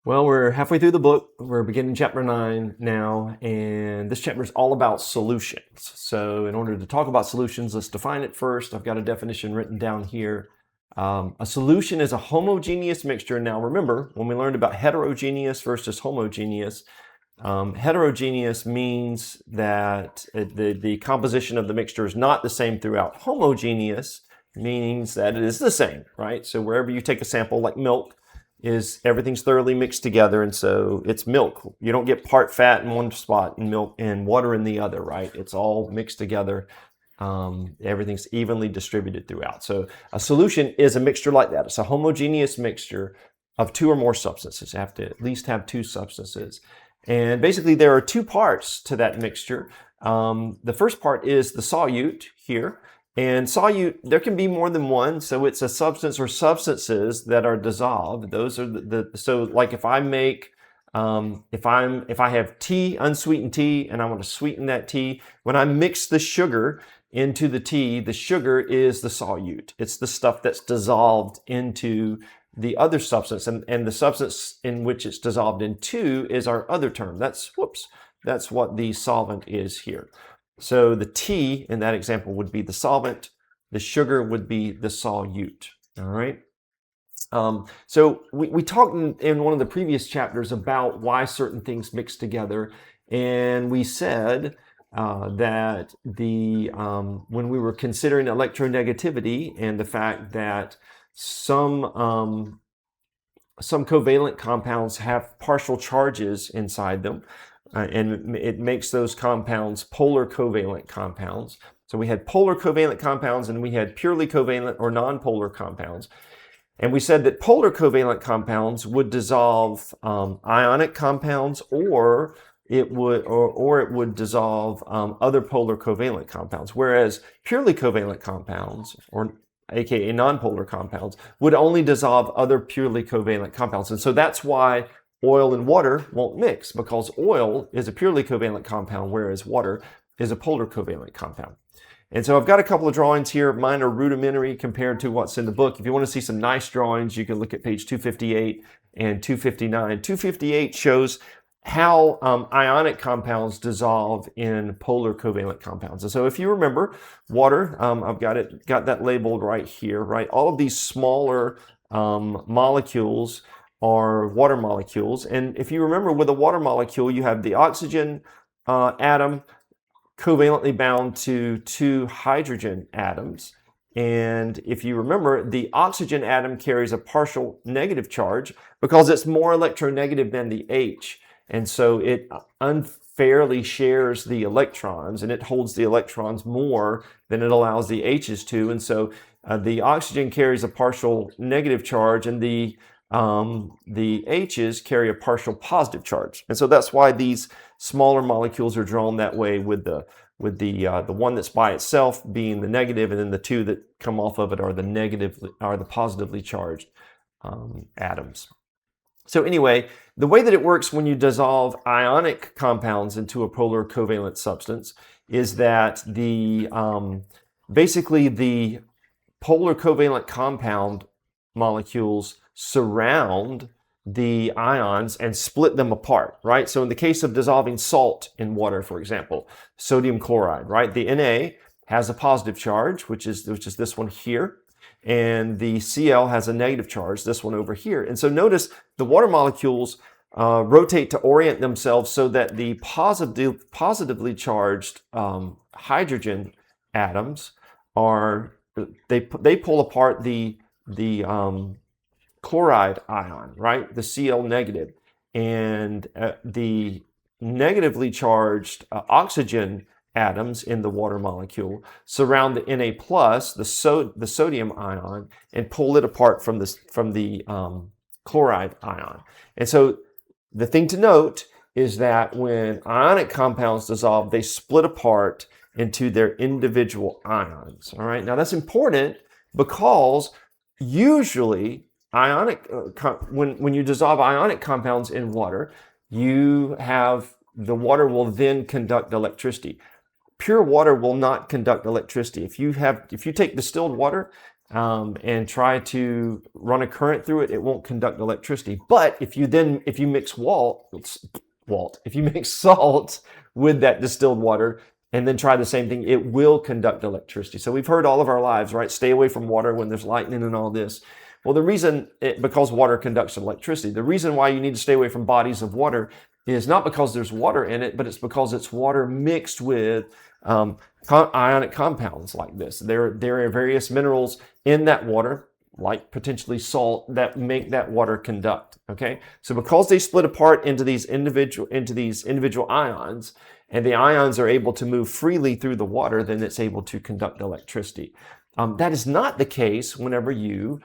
Well, we're halfway through the book. We're beginning chapter 9 now, and this chapter is all about solutions. So in order to talk about solutions, let's define it first. I've got a definition written down here. A solution is a homogeneous mixture. Now remember, when we learned about heterogeneous versus homogeneous, heterogeneous means that the composition of the mixture is not the same throughout. Homogeneous means that it is the same, right? So wherever you take a sample, like milk, everything's thoroughly mixed together, and so it's milk. You don't get part fat in one spot and milk and water in the other, right? It's all mixed together. Everything's evenly distributed throughout. So a solution is a mixture like that. It's a homogeneous mixture of two or more substances. You have to at least have two substances. And basically there are two parts to that mixture. The first part is the solute here. And solute, there can be more than one, so it's a substance or substances that are dissolved. Those are so like if I make, if I have tea, unsweetened tea, and I want to sweeten that tea, when I mix the sugar into the tea, the sugar is the solute. It's the stuff that's dissolved into the other substance, and the substance in which it's dissolved into is our other term. That's what the solvent is here. So the tea in that example would be the solvent. The sugar would be the solute. All right. So we talked in one of the previous chapters about why certain things mix together, and we said that when we were considering electronegativity and the fact that some covalent compounds have partial charges inside them. And it makes those compounds polar covalent compounds. So we had polar covalent compounds and we had purely covalent or nonpolar compounds. And we said that polar covalent compounds would dissolve ionic compounds, or it would dissolve other polar covalent compounds, whereas purely covalent compounds, or aka nonpolar compounds, would only dissolve other purely covalent compounds. And so that's why oil and water won't mix, because oil is a purely covalent compound, whereas water is a polar covalent compound. And so I've got a couple of drawings here. Mine are rudimentary compared to what's in the book. If you want to see some nice drawings, you can look at page 258 and 259. 258 shows how ionic compounds dissolve in polar covalent compounds. And so if you remember, water, I've got that labeled right here, right? All of these smaller molecules are water molecules. And if you remember, with a water molecule, you have the oxygen atom covalently bound to two hydrogen atoms. And if you remember, the oxygen atom carries a partial negative charge because it's more electronegative than the H. And so it unfairly shares the electrons, and it holds the electrons more than it allows the H's to. And so the oxygen carries a partial negative charge, and the H's carry a partial positive charge. And so that's why these smaller molecules are drawn that way, with the one that's by itself being the negative, and then the two that come off of it are the positively charged atoms. So anyway, the way that it works when you dissolve ionic compounds into a polar covalent substance is that basically the polar covalent compound molecules surround the ions and split them apart, right? So in the case of dissolving salt in water, for example, sodium chloride, right? The Na has a positive charge, which is this one here, and the Cl has a negative charge, this one over here. And so notice the water molecules rotate to orient themselves so that the positively charged hydrogen atoms they pull apart the chloride ion, right? The Cl negative, and the negatively charged oxygen atoms in the water molecule surround the Na plus, the sodium ion, and pull it apart from the chloride ion. And so the thing to note is that when ionic compounds dissolve, they split apart into their individual ions. All right. Now that's important because usually when you dissolve ionic compounds in water, the water will then conduct electricity. Pure water will not conduct electricity. If you take distilled water and try to run a current through it, it won't conduct electricity. But if you mix if you mix salt with that distilled water and then try the same thing, it will conduct electricity. So we've heard all of our lives, right? Stay away from water when there's lightning and all this. Well, the reason, because water conducts electricity, the reason why you need to stay away from bodies of water is not because there's water in it, but it's because it's water mixed with ionic compounds like this. There are various minerals in that water, like potentially salt, that make that water conduct. Okay, so because they split apart into these individual ions, and the ions are able to move freely through the water, then it's able to conduct electricity. That is not the case whenever you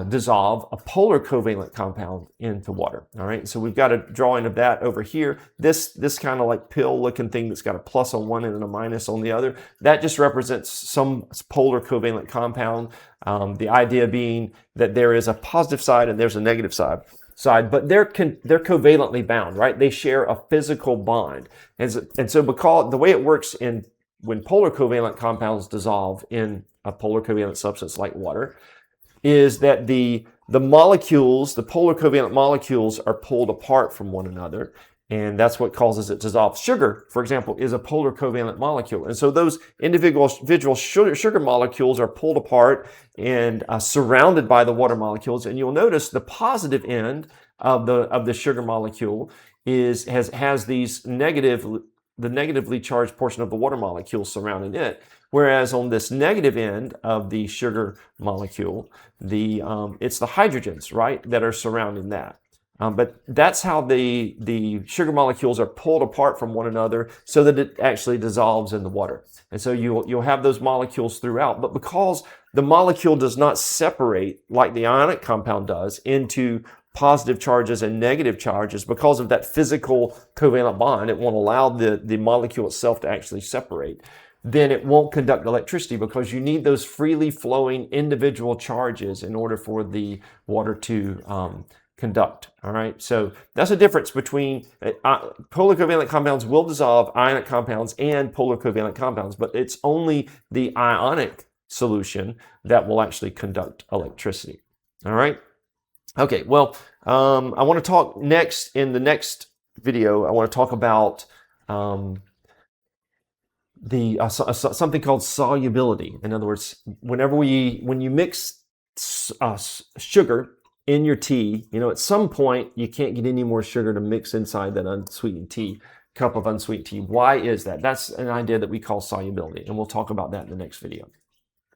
dissolve a polar covalent compound into water. All right, so we've got a drawing of that over here. This kind of like pill looking thing that's got a plus on one end and a minus on the other, that just represents some polar covalent compound. The idea being that there is a positive side and there's a negative side, but they're covalently bound, right? They share a physical bond. And so because the way it works when polar covalent compounds dissolve in a polar covalent substance like water, is that the molecules, the polar covalent molecules, are pulled apart from one another, and that's what causes it to dissolve. Sugar, for example, is a polar covalent molecule, and so those individual sugar molecules are pulled apart and surrounded by the water molecules. And you'll notice the positive end of the sugar molecule has these the negatively charged portion of the water molecule surrounding it. Whereas on this negative end of the sugar molecule, it's the hydrogens, right, that are surrounding that. But that's how the sugar molecules are pulled apart from one another so that it actually dissolves in the water. And so you'll have those molecules throughout. But because the molecule does not separate like the ionic compound does into positive charges and negative charges, because of that physical covalent bond, it won't allow the molecule itself to actually separate. Then it won't conduct electricity, because you need those freely flowing individual charges in order for the water to conduct. All right, so that's the difference between polar covalent compounds will dissolve ionic compounds and polar covalent compounds, but it's only the ionic solution that will actually conduct electricity. All right. Okay, well, I want to talk next, in the next video, I want to talk about something called solubility. In other words, when you mix sugar in your tea, at some point you can't get any more sugar to mix inside that unsweetened cup of unsweetened tea. Why is that? That's an idea that we call solubility, and we'll talk about that in the next video.